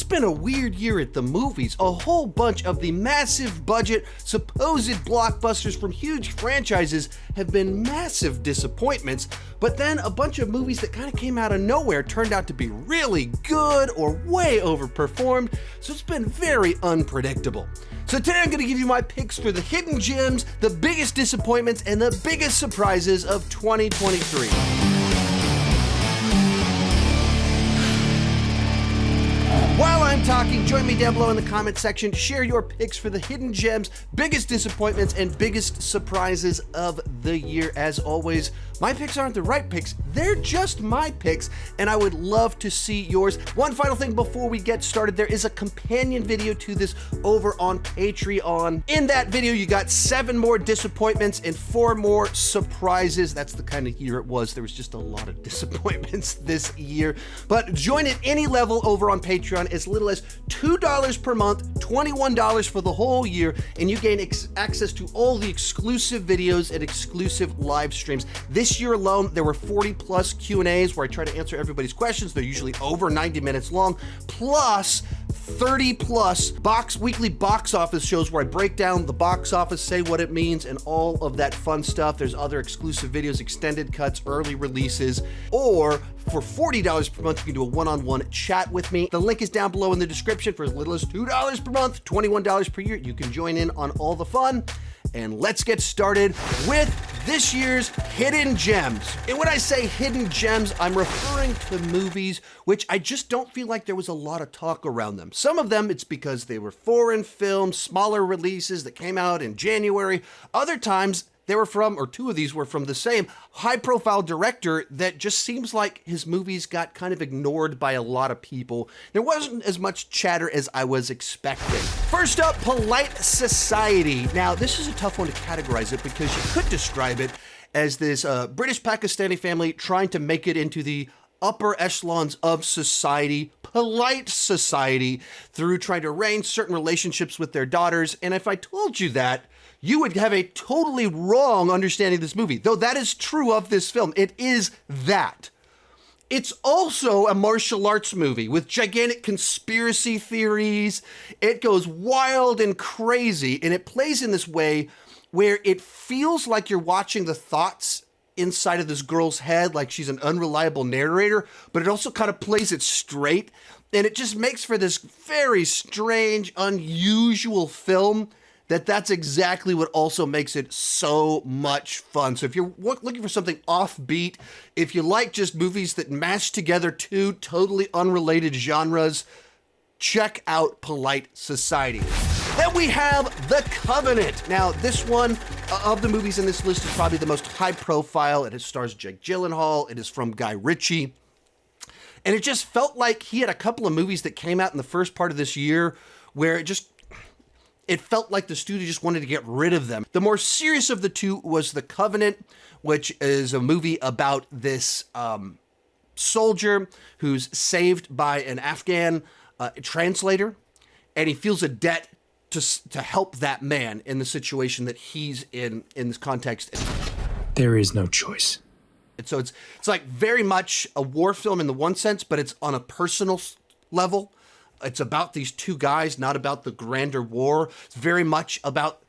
been a weird year at the movies. A whole bunch of the massive budget, supposed blockbusters from huge franchises have been massive disappointments, but then a bunch of movies that kind of came out of nowhere turned out to be really good or way overperformed, so it's been very unpredictable. So today I'm going to give you my picks for the hidden gems, the biggest disappointments, and the biggest surprises of 2023. While I'm talking, join me down below in the comment section. Share your picks for the hidden gems, biggest disappointments, and biggest surprises of the year. As always, my picks aren't the right picks. They're just my picks, and I would love to see yours. One final thing before we get started, there is a companion video to this over on Patreon. In that video, you got 7 more disappointments and 4 more surprises. That's the kind of year it was. There was just a lot of disappointments this year. But join at any level over on Patreon, as little as $2 per month, $21 for the whole year, and you gain access to all the exclusive videos and exclusive live streams. This year alone, there were 40 plus Q&As where I try to answer everybody's questions. They're usually over 90 minutes long, plus 30 plus weekly box office shows where I break down the box office, say what it means, and all of that fun stuff. There's other exclusive videos, extended cuts, early releases, or for $40 per month, you can do a one-on-one chat with me. The link is down below in the description. For as little as $2 per month, $21 per year, you can join in on all the fun. And let's get started with this year's hidden gems. And when I say hidden gems, I'm referring to movies which I just don't feel like there was a lot of talk around them. Some of them, it's because they were foreign films, smaller releases that came out in January. Other times, they were from, or 2 of these were from the same high-profile director that just seems like his movies got kind of ignored by a lot of people. There wasn't as much chatter as I was expecting. First up, Polite Society. Now, this is a tough one to categorize it because you could describe it as this British Pakistani family trying to make it into the upper echelons of society, polite society, through trying to arrange certain relationships with their daughters. And if I told you that, you would have a totally wrong understanding of this movie, though that is true of this film. It is that. It's also a martial arts movie with gigantic conspiracy theories. It goes wild and crazy, and it plays in this way where it feels like you're watching the thoughts inside of this girl's head, like she's an unreliable narrator, but it also kind of plays it straight, and it just makes for this very strange, unusual film. That's exactly what also makes it so much fun. So if you're looking for something offbeat, if you like just movies that mash together 2 totally unrelated genres, check out Polite Society. Then we have The Covenant. Now, this one of the movies in this list is probably the most high profile. It stars Jake Gyllenhaal. It is from Guy Ritchie. And it just felt like he had a couple of movies that came out in the first part of this year where it felt like the studio just wanted to get rid of them. The more serious of the 2 was The Covenant, which is a movie about this soldier who's saved by an Afghan translator, and he feels a debt to help that man in the situation that he's in this context. There is no choice. And so it's like very much a war film in the one sense, but it's on a personal level. It's about these 2 guys, not about the grander war. It's very much about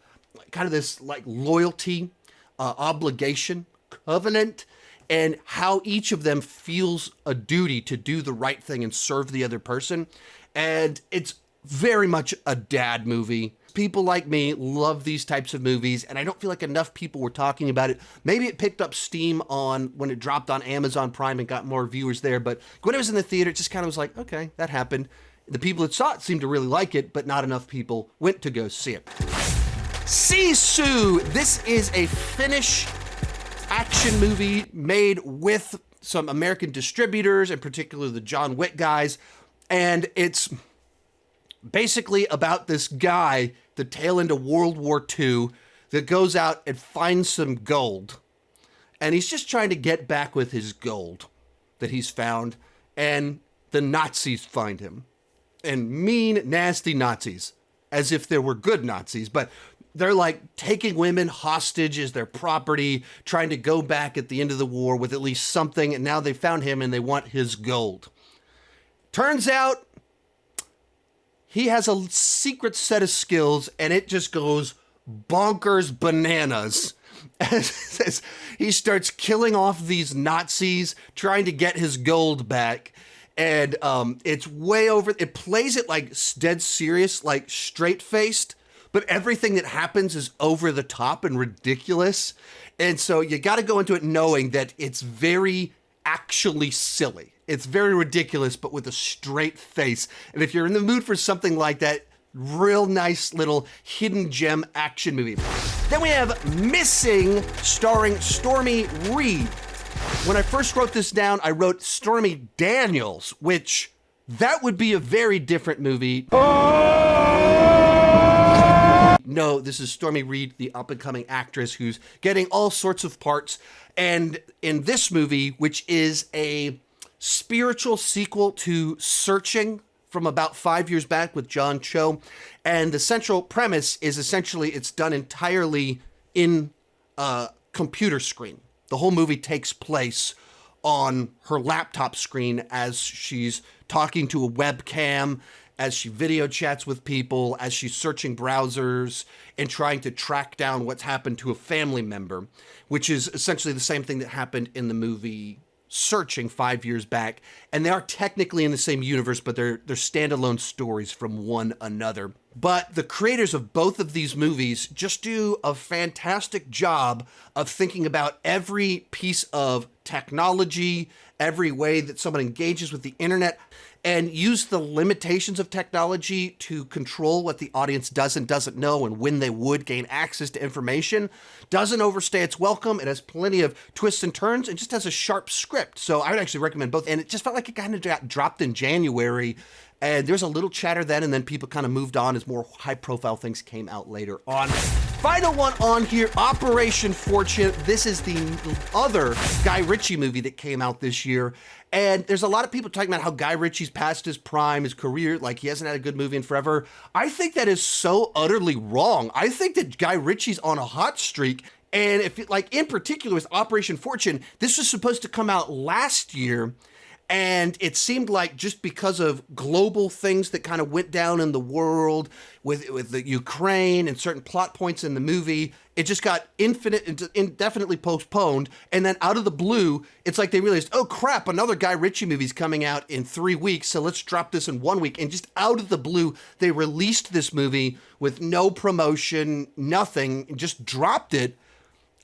kind of this like loyalty, obligation, covenant, and how each of them feels a duty to do the right thing and serve the other person. And it's very much a dad movie. People like me love these types of movies, and I don't feel like enough people were talking about it. Maybe it picked up steam when it dropped on Amazon Prime and got more viewers there, but when it was in the theater, it just kind of was like, okay, that happened. The people that saw it seemed to really like it, but not enough people went to go see it. Sisu. This is a Finnish action movie made with some American distributors, in particular the John Wick guys. And it's basically about this guy, the tail end of World War II, that goes out and finds some gold. And he's just trying to get back with his gold that he's found. And the Nazis find him. And mean, nasty Nazis, as if there were good Nazis, but they're like taking women hostage as their property, trying to go back at the end of the war with at least something, and now they found him and they want his gold. Turns out he has a secret set of skills, and it just goes bonkers bananas. As he starts killing off these Nazis, trying to get his gold back. And it's way over. It plays it like dead serious, like straight-faced, but everything that happens is over the top and ridiculous. And so you got to go into it knowing that it's very actually silly. It's very ridiculous, but with a straight face. And if you're in the mood for something like that, real nice little hidden gem action movie. Then we have Missing, starring Stormy Reed. When I first wrote this down, I wrote Stormy Daniels, which that would be a very different movie. No, this is Stormy Reed, the up-and-coming actress who's getting all sorts of parts. And in this movie, which is a spiritual sequel to Searching from about 5 years back with John Cho, and the central premise is essentially it's done entirely in a computer screen. The whole movie takes place on her laptop screen as she's talking to a webcam, as she video chats with people, as she's searching browsers and trying to track down what's happened to a family member, which is essentially the same thing that happened in the movie Searching 5 years back. And they are technically in the same universe, but they're standalone stories from one another. But the creators of both of these movies just do a fantastic job of thinking about every piece of technology, every way that someone engages with the internet, and use the limitations of technology to control what the audience does and doesn't know and when they would gain access to information. Doesn't overstay its welcome. It has plenty of twists and turns and just has a sharp script. So I would actually recommend both. And it just felt like it kind of got dropped in January. And there's a little chatter then, and then people kind of moved on as more high-profile things came out later on. Final one on here, Operation Fortune. This is the other Guy Ritchie movie that came out this year. And there's a lot of people talking about how Guy Ritchie's past his prime, his career, like he hasn't had a good movie in forever. I think that is so utterly wrong. I think that Guy Ritchie's on a hot streak. And if, like, in particular with Operation Fortune, this was supposed to come out last year. And it seemed like just because of global things that kind of went down in the world with the Ukraine and certain plot points in the movie, it just got indefinitely postponed. And then out of the blue, it's like they realized, oh crap, another Guy Ritchie movie's coming out in 3 weeks, so let's drop this in 1 week. And just out of the blue, they released this movie with no promotion, nothing, and just dropped it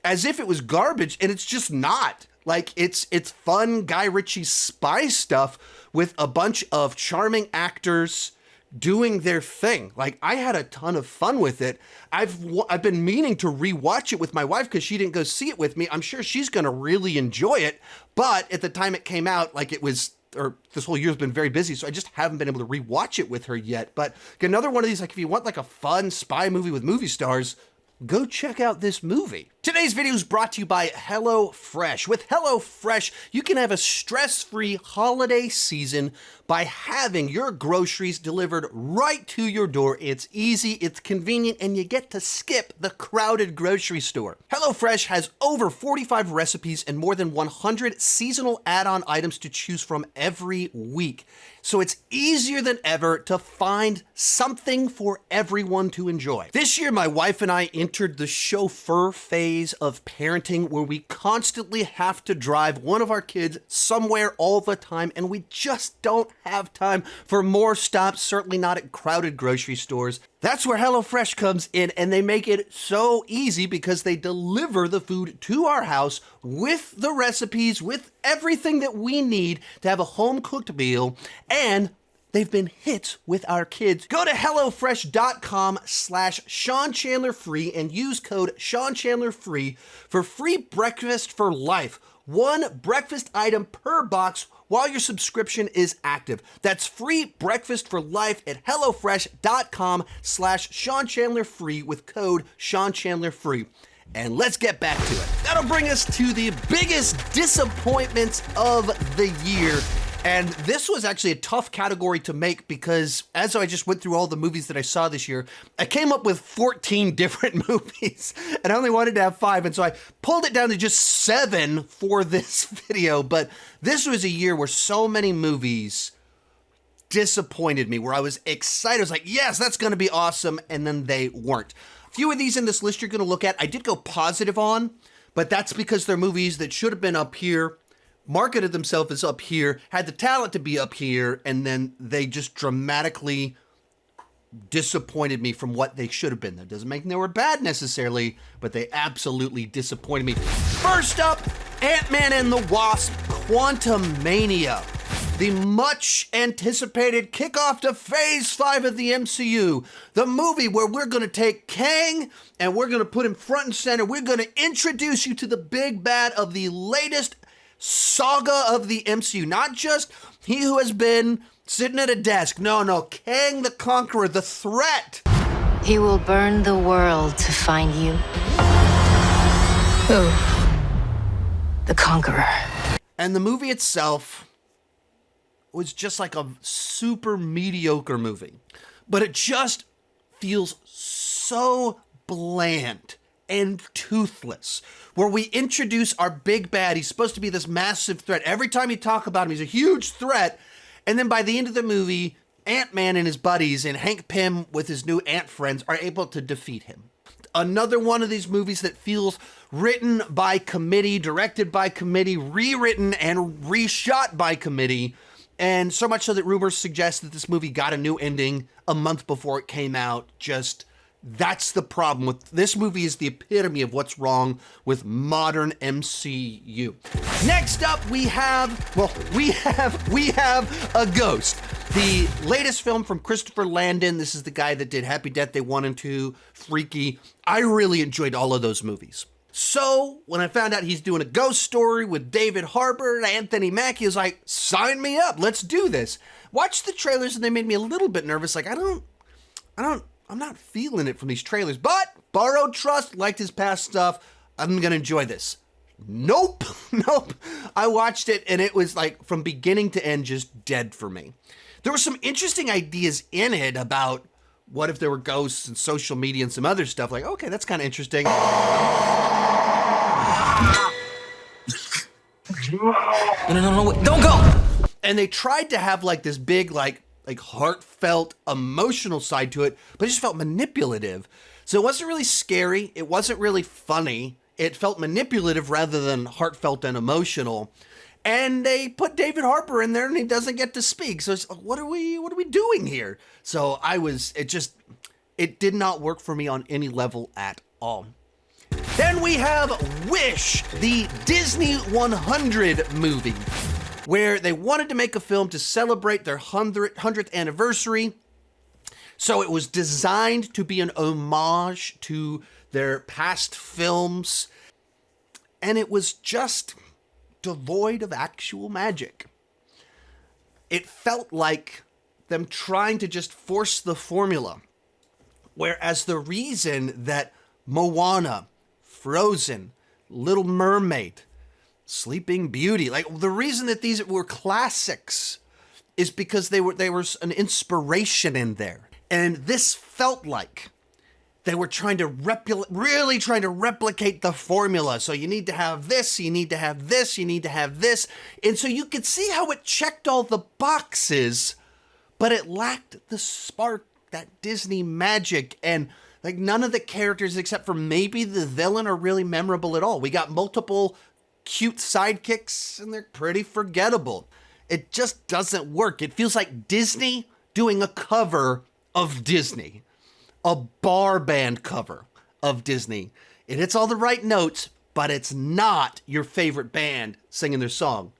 as if it was garbage, and it's just not. Like, it's fun Guy Ritchie spy stuff with a bunch of charming actors doing their thing. Like, I had a ton of fun with it. I've been meaning to rewatch it with my wife because she didn't go see it with me. I'm sure she's going to really enjoy it. But at the time it came out, like it was, or this whole year's been very busy, so I just haven't been able to rewatch it with her yet. But another one of these, like if you want like a fun spy movie with movie stars, go check out this movie. Today's video is brought to you by HelloFresh. With HelloFresh, you can have a stress-free holiday season by having your groceries delivered right to your door. It's easy, it's convenient, and you get to skip the crowded grocery store. HelloFresh has over 45 recipes and more than 100 seasonal add-on items to choose from every week. So it's easier than ever to find something for everyone to enjoy. This year, my wife and I entered the chauffeur phase of parenting where we constantly have to drive one of our kids somewhere all the time, and we just don't have time for more stops, certainly not at crowded grocery stores. That's where HelloFresh comes in, and they make it so easy because they deliver the food to our house with the recipes, with everything that we need to have a home-cooked meal, and they've been hits with our kids. Go to HelloFresh.com/SeanChandlerFree and use code SeanChandlerFree for free breakfast for life. One breakfast item per box while your subscription is active. That's free breakfast for life at HelloFresh.com/SeanChandlerFree with code SeanChandlerFree. And let's get back to it. That'll bring us to the biggest disappointments of the year. And this was actually a tough category to make because as I just went through all the movies that I saw this year, I came up with 14 different movies and I only wanted to have 5. And so I pulled it down to just 7 for this video. But this was a year where so many movies disappointed me, where I was excited. I was like, yes, that's going to be awesome. And then they weren't. A few of these in this list you're going to look at, I did go positive on, but that's because they're movies that should have been up here, marketed themselves as up here, had the talent to be up here, and then they just dramatically disappointed me from what they should have been. That doesn't mean they were bad necessarily, but they absolutely disappointed me. First up, Ant-Man and the Wasp: Quantumania. The much anticipated kickoff to Phase 5 of the MCU. The movie where we're going to take Kang and we're going to put him front and center. We're going to introduce you to the big bad of the latest saga of the MCU. Not just he who has been sitting at a desk. No, Kang the Conqueror, the threat. He will burn the world to find you. Who? The Conqueror. And the movie itself was just like a super mediocre movie. But it just feels so bland and toothless. Where we introduce our big bad, he's supposed to be this massive threat. Every time you talk about him, he's a huge threat. And then by the end of the movie, Ant-Man and his buddies and Hank Pym with his new ant friends are able to defeat him. Another one of these movies that feels written by committee, directed by committee, rewritten and reshot by committee. And so much so that rumors suggest that this movie got a new ending a month before it came out. That's the problem with this movie, is the epitome of what's wrong with modern MCU. Next up, we have A Ghost, the latest film from Christopher Landon. This is the guy that did Happy Death Day 1 and 2, Freaky. I really enjoyed all of those movies. So when I found out he's doing a ghost story with David Harbour and Anthony Mackie, I was like, sign me up, let's do this. Watched the trailers and they made me a little bit nervous. Like, I'm not feeling it from these trailers, but borrowed trust, liked his past stuff. I'm going to enjoy this. Nope. I watched it and it was like from beginning to end, just dead for me. There were some interesting ideas in it about what if there were ghosts and social media and some other stuff. Like, okay, that's kind of interesting. No, wait, don't go! And they tried to have like this big, like heartfelt, emotional side to it, but it just felt manipulative. So it wasn't really scary. It wasn't really funny. It felt manipulative rather than heartfelt and emotional. And they put David Harbour in there and he doesn't get to speak. So it's, what are we doing here? So it did not work for me on any level at all. Then we have Wish, the Disney 100 movie, where they wanted to make a film to celebrate their 100th anniversary. So it was designed to be an homage to their past films. And it was just devoid of actual magic. It felt like them trying to just force the formula. Whereas the reason that Moana, Frozen, Little Mermaid, Sleeping Beauty, like the reason that these were classics is because there was an inspiration in there. And this felt like they were trying to really trying to replicate the formula. So you need to have this, you need to have this, you need to have this. And so you could see how it checked all the boxes, but it lacked the spark, that Disney magic. And like none of the characters except for maybe the villain are really memorable at all. We got multiple cute sidekicks and they're pretty forgettable. It just doesn't work. It feels like Disney doing a cover of Disney. A bar band cover of Disney. It hits all the right notes, but it's not your favorite band singing their song.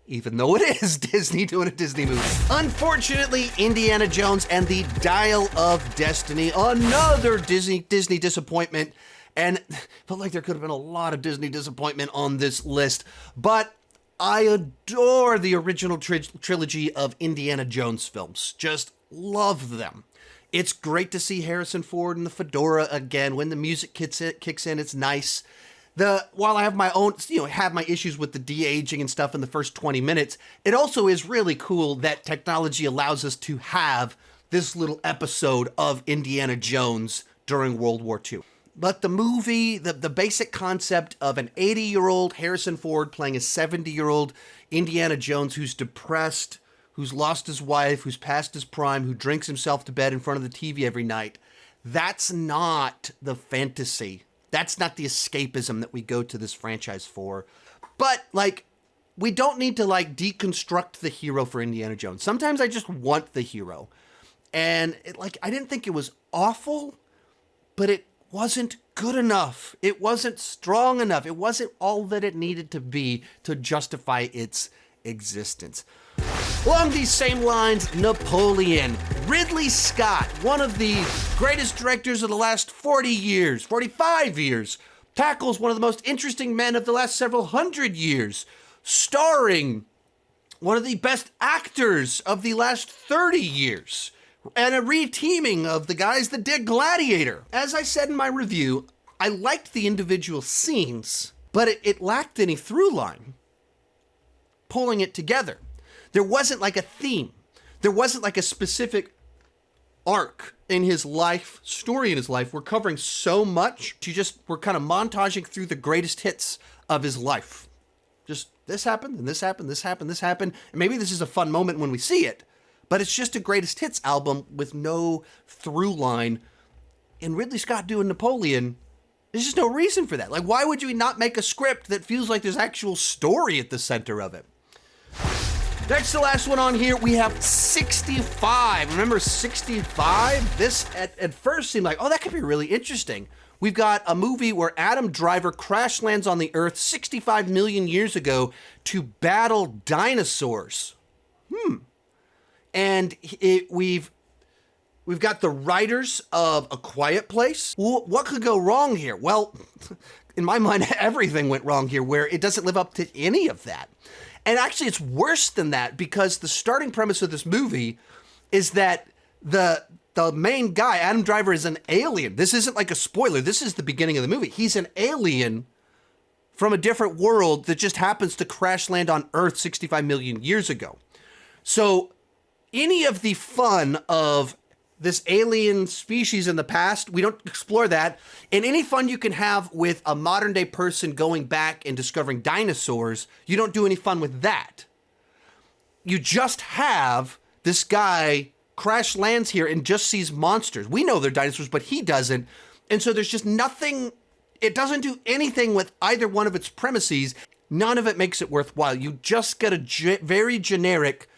Even though it is Disney doing a Disney movie. Unfortunately, Indiana Jones and the Dial of Destiny, another Disney disappointment. And felt like there could have been a lot of Disney disappointment on this list. But I adore the original trilogy of Indiana Jones films. Just love them. It's great to see Harrison Ford in the fedora again. When the music kicks in, it's nice. While I have my own, have my issues with the de-aging and stuff in the first 20 minutes, it also is really cool that technology allows us to have this little episode of Indiana Jones during World War II. But the movie, the basic concept of an 80-year-old Harrison Ford playing a 70-year-old Indiana Jones who's depressed, who's lost his wife, who's past his prime, who drinks himself to bed in front of the TV every night. That's not the fantasy. That's not the escapism that we go to this franchise for. But, like, we don't need to, like, deconstruct the hero for Indiana Jones. Sometimes I just want the hero. And, I didn't think it was awful, but it wasn't good enough. It wasn't strong enough. It wasn't all that it needed to be to justify its existence. Along these same lines, Napoleon. Ridley Scott, one of the greatest directors of the last 40 years, 45 years, tackles one of the most interesting men of the last several hundred years, starring one of the best actors of the last 30 years, and a reteaming of the guys that did Gladiator. As I said in my review, I liked the individual scenes, but it lacked any through line pulling it together. There wasn't like a theme. There wasn't like a specific arc in his life, story in his life. We're covering so much. We're kind of montaging through the greatest hits of his life. Just this happened, and this happened, this happened, this happened. And maybe this is a fun moment when we see it, but it's just a greatest hits album with no through line. And Ridley Scott doing Napoleon, there's just no reason for that. Like, why would you not make a script that feels like there's actual story at the center of it? Next to last one on here, we have 65. Remember 65? This at first seemed like, oh, that could be really interesting. We've got a movie where Adam Driver crash lands on the Earth 65 million years ago to battle dinosaurs. And we've got the writers of A Quiet Place. What could go wrong here? Well, in my mind, everything went wrong here, where it doesn't live up to any of that. And actually, it's worse than that, because the starting premise of this movie is that the main guy, Adam Driver, is an alien. This isn't like a spoiler. This is the beginning of the movie. He's an alien from a different world that just happens to crash land on Earth 65 million years ago. So any of the fun of this alien species in the past, we don't explore that. And any fun you can have with a modern day person going back and discovering dinosaurs, you don't do any fun with that. You just have this guy crash lands here and just sees monsters. We know they're dinosaurs, but he doesn't. And so there's just nothing, it doesn't do anything with either one of its premises. None of it makes it worthwhile. You just get a very generic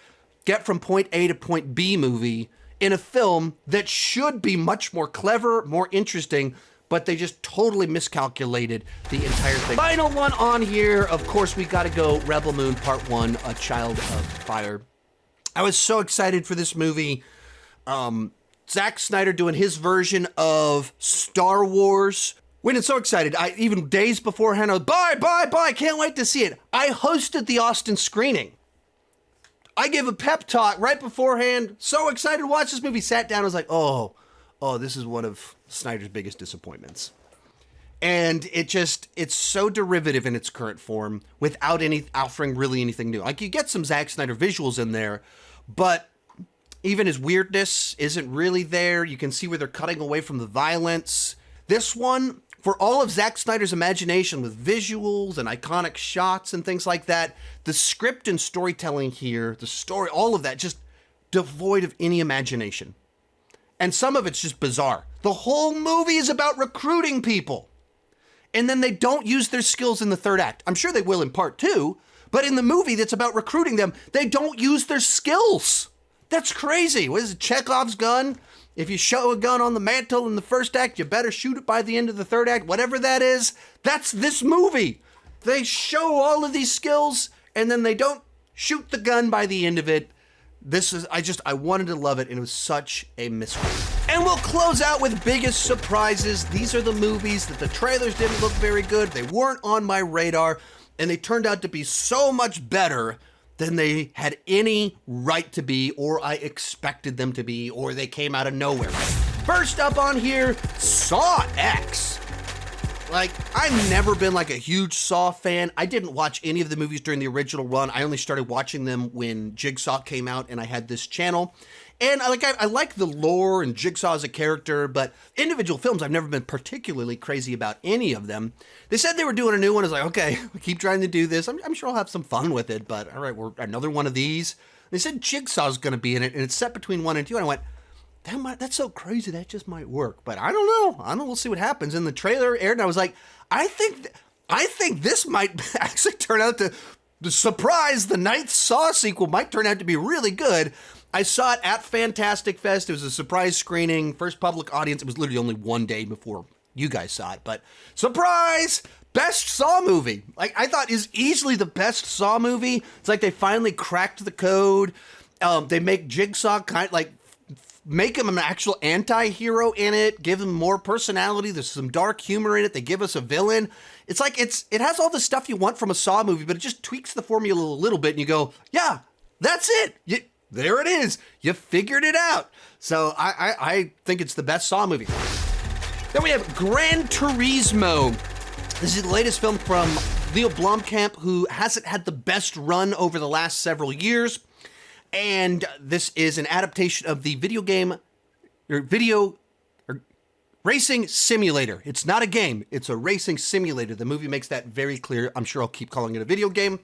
get from point A to point B movie in a film that should be much more clever, more interesting, but they just totally miscalculated the entire thing. Final one on here, of course, we gotta go Rebel Moon Part 1, A Child of Fire. I was so excited for this movie. Zack Snyder doing his version of Star Wars. Went in so excited, even days beforehand, I was, bye, can't wait to see it. I hosted the Austin screening. I gave a pep talk right beforehand. So excited to watch this movie. Sat down. I was like, oh, this is one of Snyder's biggest disappointments. And it's so derivative in its current form without offering really anything new. Like, you get some Zack Snyder visuals in there, but even his weirdness isn't really there. You can see where they're cutting away from the violence. This one, for all of Zack Snyder's imagination with visuals and iconic shots and things like that, the script and storytelling here, the story, all of that, just devoid of any imagination. And some of it's just bizarre. The whole movie is about recruiting people. And then they don't use their skills in the third act. I'm sure they will in part 2, but in the movie that's about recruiting them, they don't use their skills. That's crazy. What is it, Chekhov's gun? If you show a gun on the mantle in the first act, you better shoot it by the end of the third act. Whatever that is, that's this movie. They show all of these skills, and then they don't shoot the gun by the end of it. I wanted to love it, and it was such a misfit. And we'll close out with biggest surprises. These are the movies that the trailers didn't look very good. They weren't on my radar, and they turned out to be so much better than they had any right to be, or I expected them to be, or they came out of nowhere. First up on here, Saw X. Like, I've never been like a huge Saw fan. I didn't watch any of the movies during the original run. I only started watching them when Jigsaw came out and I had this channel. And I like the lore and Jigsaw as a character, but individual films, I've never been particularly crazy about any of them. They said they were doing a new one. I was like, okay, we keep trying to do this. I'm sure I'll have some fun with it, but all right, we're another one of these. They said Jigsaw's going to be in it, and it's set between 1 and 2. And I went, that's so crazy. That just might work. But I don't know. We'll see what happens. And the trailer aired, and I was like, I think this might actually turn out to surprise. The 9th Saw sequel might turn out to be really good. I saw it at Fantastic Fest. It was a surprise screening, first public audience. It was literally only one day before you guys saw it. But surprise! Best Saw movie. Like, I thought is easily the best Saw movie. It's like they finally cracked the code. They make Jigsaw make him an actual anti-hero in it, give him more personality. There's some dark humor in it. They give us a villain. It's like it has all the stuff you want from a Saw movie, but it just tweaks the formula a little bit, and you go, yeah, that's it. There it is. You figured it out. So I think it's the best Saw movie. Then we have Gran Turismo. This is the latest film from Leo Blomkamp, who hasn't had the best run over the last several years. And this is an adaptation of the racing simulator. It's not a game. It's a racing simulator. The movie makes that very clear. I'm sure I'll keep calling it a video game.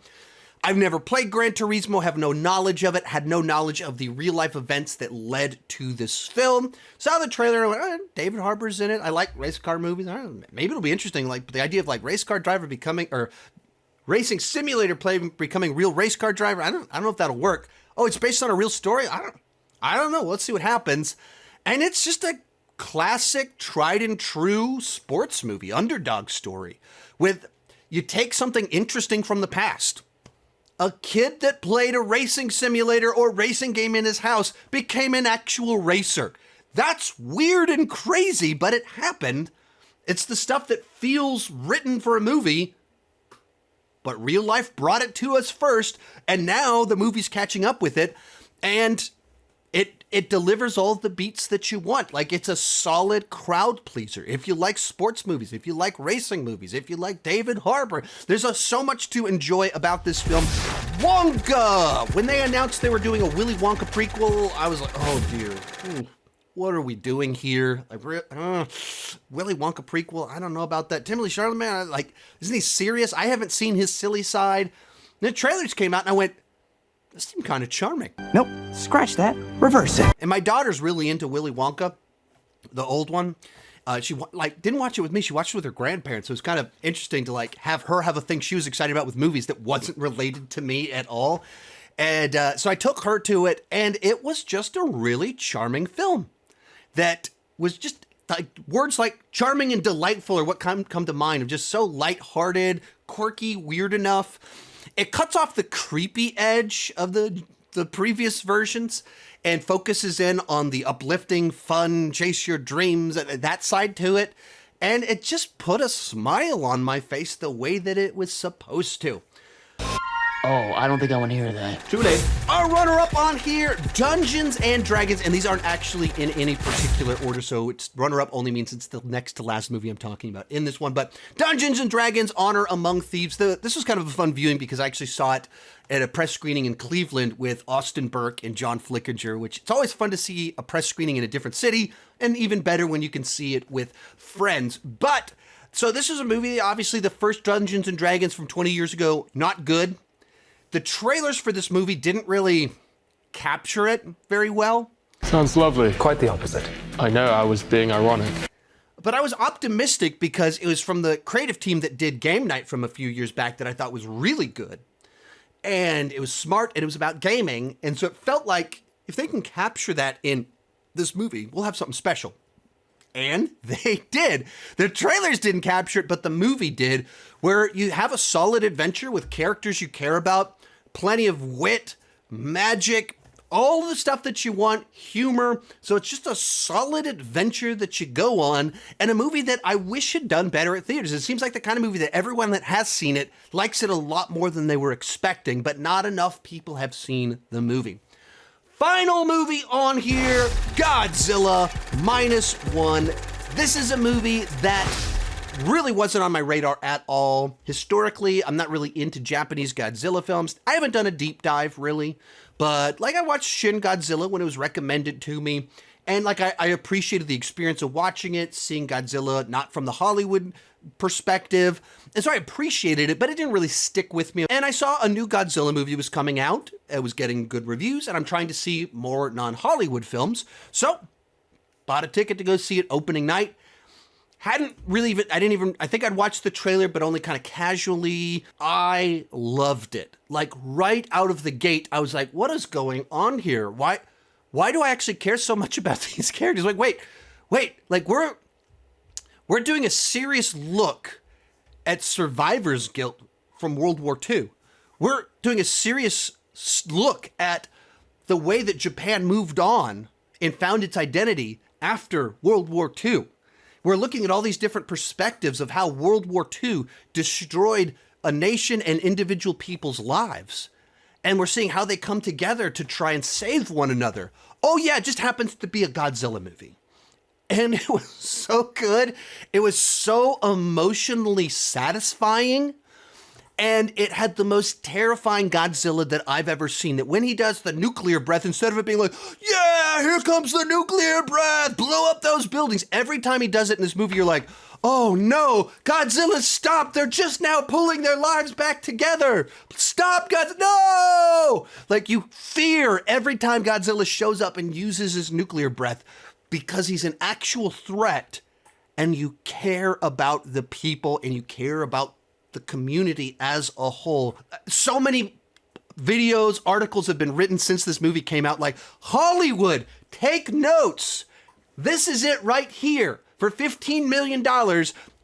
I've never played Gran Turismo, have no knowledge of it, had no knowledge of the real-life events that led to this film. Saw the trailer and went, David Harbour's in it. I like race car movies. I don't know, maybe it'll be interesting. Like the idea of like race car driver becoming, or racing simulator play becoming real race car driver. I don't know if that'll work. Oh, it's based on a real story? I don't know. Let's see what happens. And it's just a classic, tried and true sports movie, underdog story. You take something interesting from the past. A kid that played a racing simulator or racing game in his house became an actual racer. That's weird and crazy, but it happened. It's the stuff that feels written for a movie, but real life brought it to us first, and now the movie's catching up with it, and it delivers all the beats that you want. Like, it's a solid crowd pleaser. If you like sports movies, if you like racing movies, if you like David Harbour, there's so much to enjoy about this film. Wonka! When they announced they were doing a Willy Wonka prequel, I was like, oh dear. What are we doing here? Like, Willy Wonka prequel? I don't know about that. Timothy Chalamet, like, isn't he serious? I haven't seen his silly side. The trailers came out and I went, this seemed kind of charming. Nope, scratch that, reverse it. And my daughter's really into Willy Wonka, the old one. She didn't watch it with me. She watched it with her grandparents. So it was kind of interesting to have her have a thing she was excited about with movies that wasn't related to me at all. And so I took her to it, and it was just a really charming film that was just like words like charming and delightful are what come to mind, of just so lighthearted, quirky, weird enough. It cuts off the creepy edge of the previous versions and focuses in on the uplifting, fun, chase your dreams, that side to it. And it just put a smile on my face the way that it was supposed to. Oh, I don't think I want to hear that. Too late. Our runner-up on here, Dungeons and Dragons, and these aren't actually in any particular order, so it's runner-up only means it's the next to last movie I'm talking about in this one. But Dungeons and Dragons: Honor Among Thieves. This was kind of a fun viewing because I actually saw it at a press screening in Cleveland with Austin Burke and John Flickinger, which it's always fun to see a press screening in a different city, and even better when you can see it with friends. But so this is a movie, obviously the first Dungeons and Dragons from 20 years ago, not good. The trailers for this movie didn't really capture it very well. Sounds lovely. Quite the opposite. I know, I was being ironic. But I was optimistic because it was from the creative team that did Game Night from a few years back that I thought was really good. And it was smart, and it was about gaming. And so it felt like if they can capture that in this movie, we'll have something special. And they did. The trailers didn't capture it, but the movie did, where you have a solid adventure with characters you care about, plenty of wit, magic, all the stuff that you want, humor. So it's just a solid adventure that you go on, and a movie that I wish had done better at theaters. It seems like the kind of movie that everyone that has seen it likes it a lot more than they were expecting, but not enough people have seen the movie. Final movie on here, Godzilla -1. This is a movie that really wasn't on my radar at all. Historically, I'm not really into Japanese Godzilla films. I haven't done a deep dive, really. But I watched Shin Godzilla when it was recommended to me. And I appreciated the experience of watching it, seeing Godzilla not from the Hollywood perspective. And so I appreciated it, but it didn't really stick with me. And I saw a new Godzilla movie was coming out. It was getting good reviews, and I'm trying to see more non-Hollywood films. So, bought a ticket to go see it opening night. I think I'd watched the trailer, but only kind of casually. I loved it. Like, right out of the gate, I was like, what is going on here? Why do I actually care so much about these characters? Like, wait, like, we're doing a serious look at survivor's guilt from World War II. We're doing a serious look at the way that Japan moved on and found its identity after World War II. We're looking at all these different perspectives of how World War II destroyed a nation and individual people's lives. And we're seeing how they come together to try and save one another. Oh yeah, it just happens to be a Godzilla movie. And it was so good. It was so emotionally satisfying. And it had the most terrifying Godzilla that I've ever seen. That when he does the nuclear breath, instead of it being like, yeah, here comes the nuclear breath, blow up those buildings. Every time he does it in this movie, you're like, oh no, Godzilla, stop. They're just now pulling their lives back together. Stop, Godzilla, no! Like, you fear every time Godzilla shows up and uses his nuclear breath because he's an actual threat, and you care about the people and you care about the community as a whole. So many videos, articles have been written since this movie came out, like, Hollywood, take notes. This is it right here for $15 million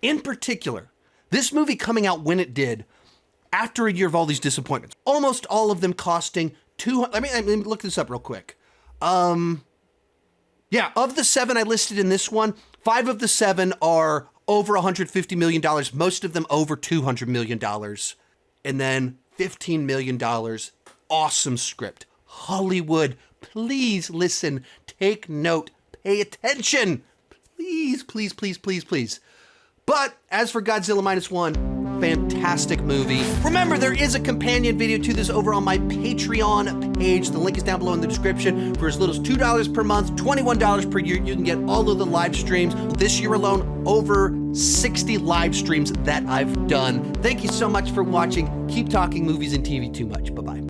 in particular. This movie coming out when it did, after a year of all these disappointments, almost all of them costing let me look this up real quick. Yeah, of the 7 I listed in this one, 5 of the 7 are over $150 million, most of them over $200 million. And then $15 million, awesome script. Hollywood, please listen, take note, pay attention. Please, please, please, please, please. But as for Godzilla Minus One, fantastic movie. Remember, there is a companion video to this over on my Patreon page. The link is down below in the description. For as little as $2 per month, $21 per year, you can get all of the live streams. This year alone, over 60 live streams that I've done. Thank you so much for watching. Keep talking movies and TV too much. Bye-bye.